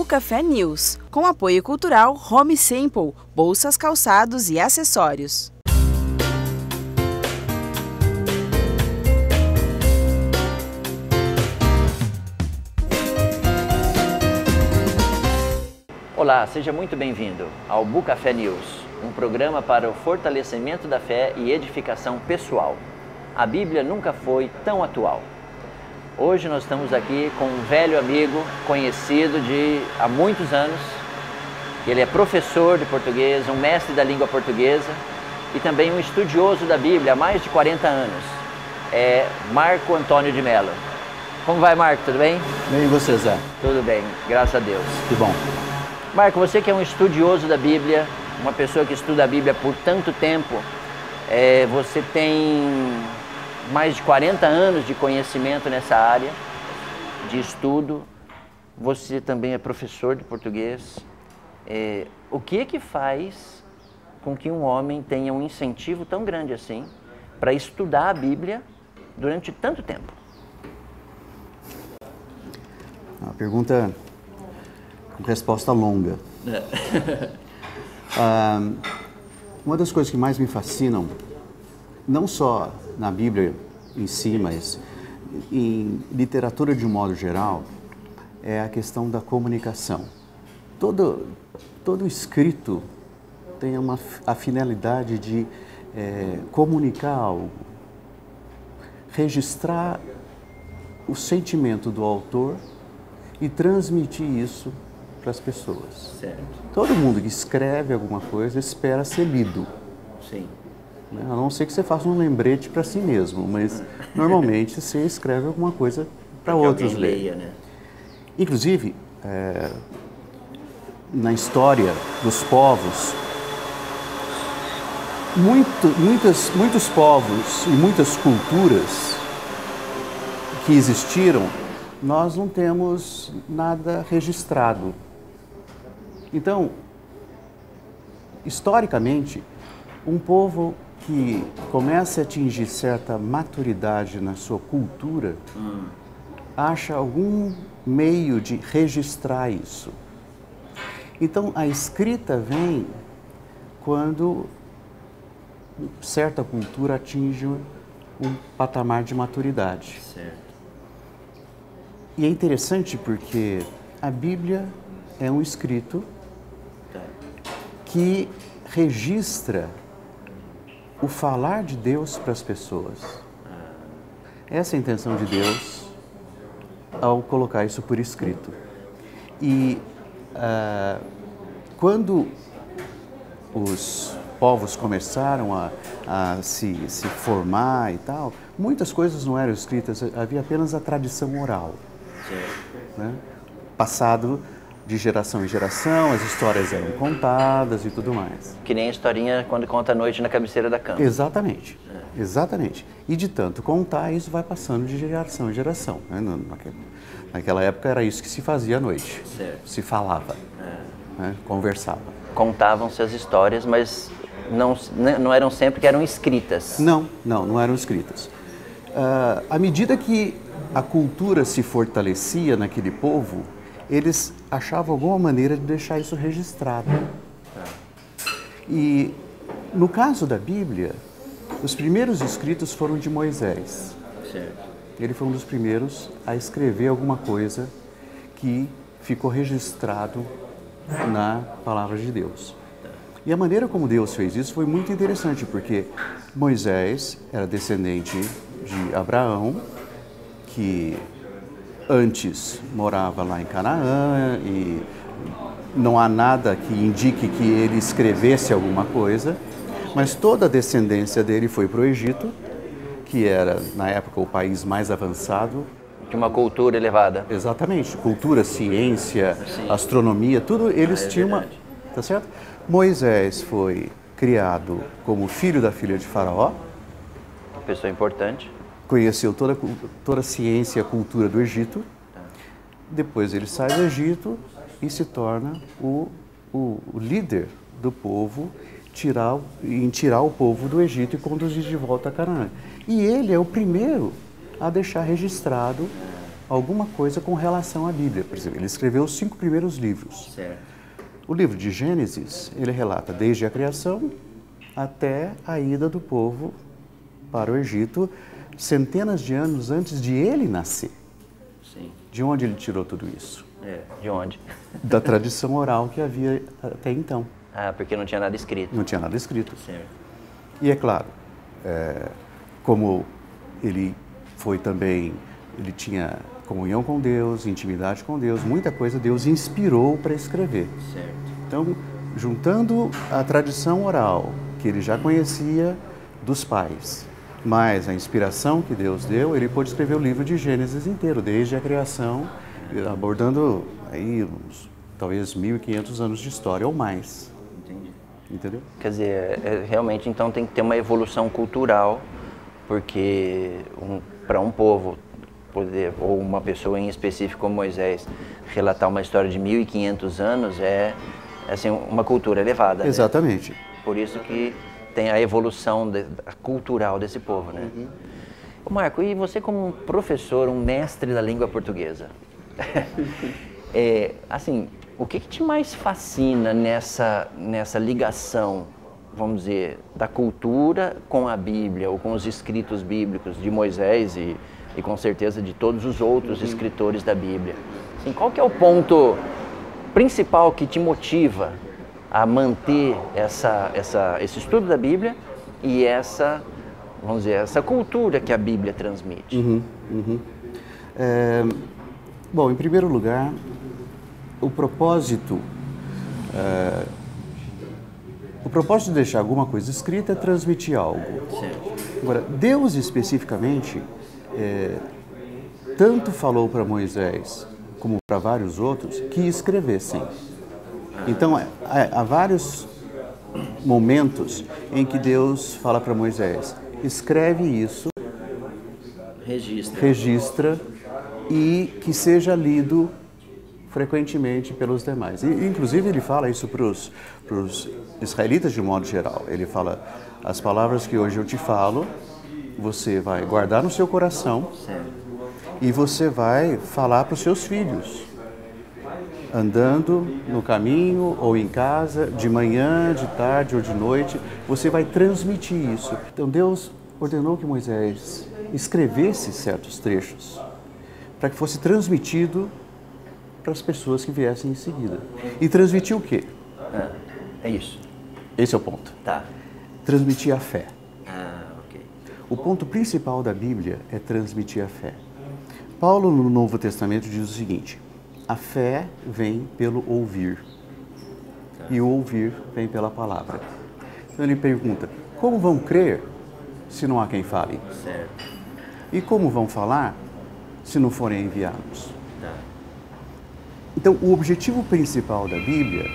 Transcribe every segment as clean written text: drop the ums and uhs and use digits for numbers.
Bucafé News, com apoio cultural Home Simple, bolsas, calçados e acessórios. Olá, seja muito bem-vindo ao Bucafé News, um programa para o fortalecimento da fé e edificação pessoal. A Bíblia nunca foi tão atual. Hoje nós estamos aqui com um velho amigo, conhecido há muitos anos. Ele é professor de português, um mestre da língua portuguesa e também um estudioso da Bíblia há mais de 40 anos. É Marco Antônio de Mello. Como vai, Marco? Tudo bem? Bem, e você, Zé? Tudo bem, graças a Deus. Que bom. Marco, você que é um estudioso da Bíblia, uma pessoa que estuda a Bíblia por tanto tempo, você tem mais de 40 anos de conhecimento nessa área de estudo, você também é professor de português. O que é que faz com que um homem tenha um incentivo tão grande assim para estudar a Bíblia durante tanto tempo? Uma pergunta com resposta longa. Uma das coisas que mais me fascinam, não só na Bíblia em si, mas em literatura de um modo geral, é a questão da comunicação. Todo escrito tem a finalidade de comunicar algo, registrar o sentimento do autor e transmitir isso para as pessoas. Certo. Todo mundo que escreve alguma coisa espera ser lido. Sim. A não ser que você faça um lembrete para si mesmo, mas normalmente você escreve alguma coisa para outros lerem. Né? Inclusive, na história dos povos, muitos povos e muitas culturas que existiram, nós não temos nada registrado. Então, historicamente, um povo que começa a atingir certa maturidade na sua cultura, acha algum meio de registrar isso. Então, a escrita vem quando certa cultura atinge um patamar de maturidade. Certo. E é interessante porque a Bíblia é um escrito que registra o falar de Deus para as pessoas. Essa é a intenção de Deus ao colocar isso por escrito. E quando os povos começaram a se formar e tal, muitas coisas não eram escritas, havia apenas a tradição oral. Né? Passado de geração em geração, as histórias eram contadas e tudo mais. Que nem a historinha quando conta à noite na cabeceira da cama. Exatamente, exatamente. E de tanto contar, isso vai passando de geração em geração. Né? Naquela época era isso que se fazia à noite. Certo. Se falava, né? Conversava. Contavam-se as histórias, mas não eram sempre que eram escritas. Não eram escritas. À medida que a cultura se fortalecia naquele povo, eles achavam alguma maneira de deixar isso registrado. E no caso da Bíblia, os primeiros escritos foram de Moisés. Certo. Ele foi um dos primeiros a escrever alguma coisa que ficou registrado na palavra de Deus. E a maneira como Deus fez isso foi muito interessante, porque Moisés era descendente de Abraão, que antes morava lá em Canaã, e não há nada que indique que ele escrevesse alguma coisa, mas toda a descendência dele foi para o Egito, que era, na época, o país mais avançado. De uma cultura elevada. Exatamente. Cultura, ciência, Sim. Astronomia, tudo eles tinham uma... Verdade. Tá certo? Moisés foi criado como filho da filha de Faraó. Uma pessoa importante. Conheceu toda a ciência e a cultura do Egito. Depois ele sai do Egito e se torna o líder do povo em tirar o povo do Egito e conduzir de volta a Canaã. E ele é o primeiro a deixar registrado alguma coisa com relação à Bíblia. Por exemplo, ele escreveu os 5 primeiros livros. Certo. O livro de Gênesis, ele relata desde a criação até a ida do povo para o Egito, centenas de anos antes de ele nascer. Sim. De onde ele tirou tudo isso? De onde? Da tradição oral que havia até então. Ah, porque não tinha nada escrito. Não tinha nada escrito. Certo. E é claro, como ele foi também, ele tinha comunhão com Deus, intimidade com Deus, muita coisa Deus inspirou para escrever. Certo. Então, juntando a tradição oral, que ele já conhecia dos pais, mais a inspiração que Deus deu, ele pôde escrever o livro de Gênesis inteiro, desde a criação, abordando aí uns, talvez 1.500 anos de história ou mais. Entendi. Entendeu? Quer dizer, realmente então tem que ter uma evolução cultural, porque para um povo poder, ou uma pessoa em específico como Moisés, relatar uma história de 1.500 anos é assim, uma cultura elevada. Exatamente. Né? Por isso que tem a evolução cultural desse povo, né? Uhum. Ô Marco, e você como um professor, um mestre da língua portuguesa, assim, o que te mais fascina nessa ligação, vamos dizer, da cultura com a Bíblia, ou com os escritos bíblicos de Moisés e com certeza de todos os outros escritores da Bíblia? Assim, qual que é o ponto principal que te motiva a manter esse estudo da Bíblia e vamos dizer, essa cultura que a Bíblia transmite? Bom, em primeiro lugar, o propósito de deixar alguma coisa escrita é transmitir algo. Certo. Agora, Deus especificamente tanto falou para Moisés como para vários outros que escrevessem. Então, há vários momentos em que Deus fala para Moisés, escreve isso, registra e que seja lido frequentemente pelos demais. E, inclusive, ele fala isso para os israelitas de modo geral. Ele fala, as palavras que hoje eu te falo, você vai guardar no seu coração. Certo. E você vai falar para os seus filhos, andando no caminho ou em casa, de manhã, de tarde ou de noite, você vai transmitir isso. Então Deus ordenou que Moisés escrevesse certos trechos para que fosse transmitido para as pessoas que viessem em seguida. E transmitir o quê? É isso. Esse é o ponto. Tá. Transmitir a fé. Ok. O ponto principal da Bíblia é transmitir a fé. Paulo, no Novo Testamento, diz o seguinte, a fé vem pelo ouvir, e o ouvir vem pela palavra. Então ele pergunta, como vão crer se não há quem fale? Certo. E como vão falar se não forem enviados? Tá. Então, o objetivo principal da Bíblia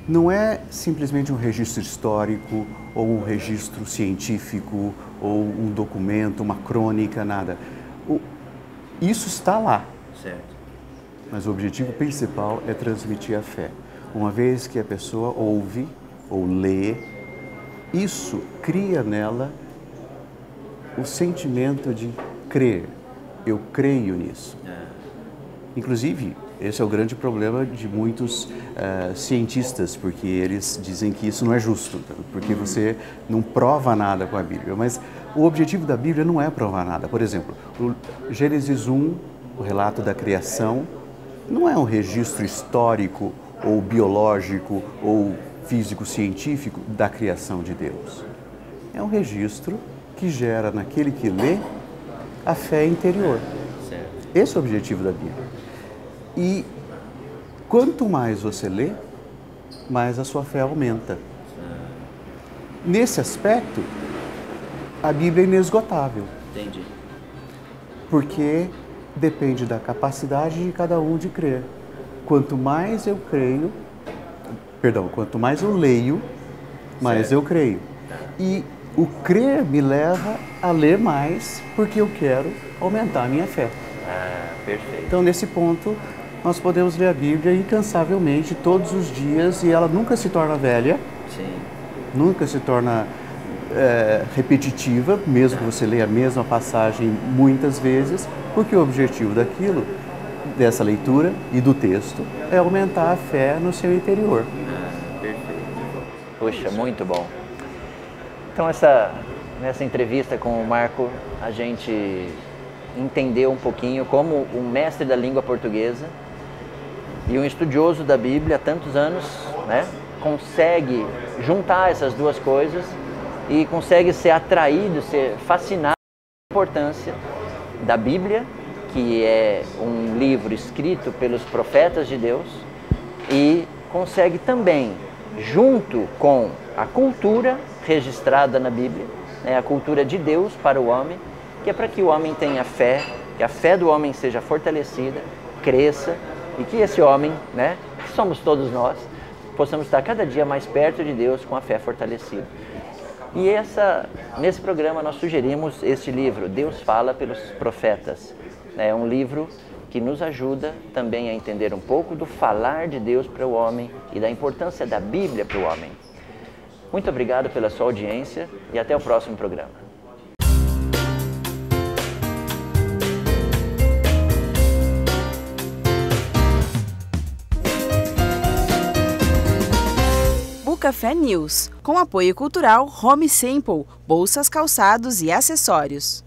não é simplesmente um registro histórico, ou um registro científico, ou um documento, uma crônica, nada. Isso está lá. Certo. Mas o objetivo principal é transmitir a fé. Uma vez que a pessoa ouve ou lê, isso cria nela o sentimento de crer. Eu creio nisso. Inclusive, esse é o grande problema de muitos cientistas, porque eles dizem que isso não é justo, porque você não prova nada com a Bíblia. Mas o objetivo da Bíblia não é provar nada. Por exemplo, o Gênesis 1, o relato da criação, não é um registro histórico ou biológico ou físico-científico da criação de Deus. É um registro que gera naquele que lê a fé interior. Certo. Esse é o objetivo da Bíblia. E quanto mais você lê, mais a sua fé aumenta. Nesse aspecto, a Bíblia é inesgotável. Entendi. Porque depende da capacidade de cada um de crer. Quanto mais eu leio, mais Certo. eu creio. E o crer me leva a ler mais, porque eu quero aumentar a minha fé. Perfeito. Então, nesse ponto, nós podemos ler a Bíblia incansavelmente, todos os dias, e ela nunca se torna velha, Sim. nunca se torna repetitiva, mesmo que você leia a mesma passagem muitas vezes, porque o objetivo dessa leitura e do texto é aumentar a fé no seu interior. Perfeito. Puxa, muito bom. Então nessa entrevista com o Marco, a gente entendeu um pouquinho como um mestre da língua portuguesa e um estudioso da Bíblia há tantos anos, né, consegue juntar essas duas coisas e consegue ser atraído, ser fascinado pela importância da Bíblia, que é um livro escrito pelos profetas de Deus, e consegue também, junto com a cultura registrada na Bíblia, a cultura de Deus para o homem, que é para que o homem tenha fé, que a fé do homem seja fortalecida, cresça, e que esse homem, que somos todos nós, possamos estar cada dia mais perto de Deus com a fé fortalecida. E nesse programa nós sugerimos este livro, Deus Fala pelos Profetas. É um livro que nos ajuda também a entender um pouco do falar de Deus para o homem e da importância da Bíblia para o homem. Muito obrigado pela sua audiência e até o próximo programa. Bucafé News, com apoio cultural Home Sample, bolsas, calçados e acessórios.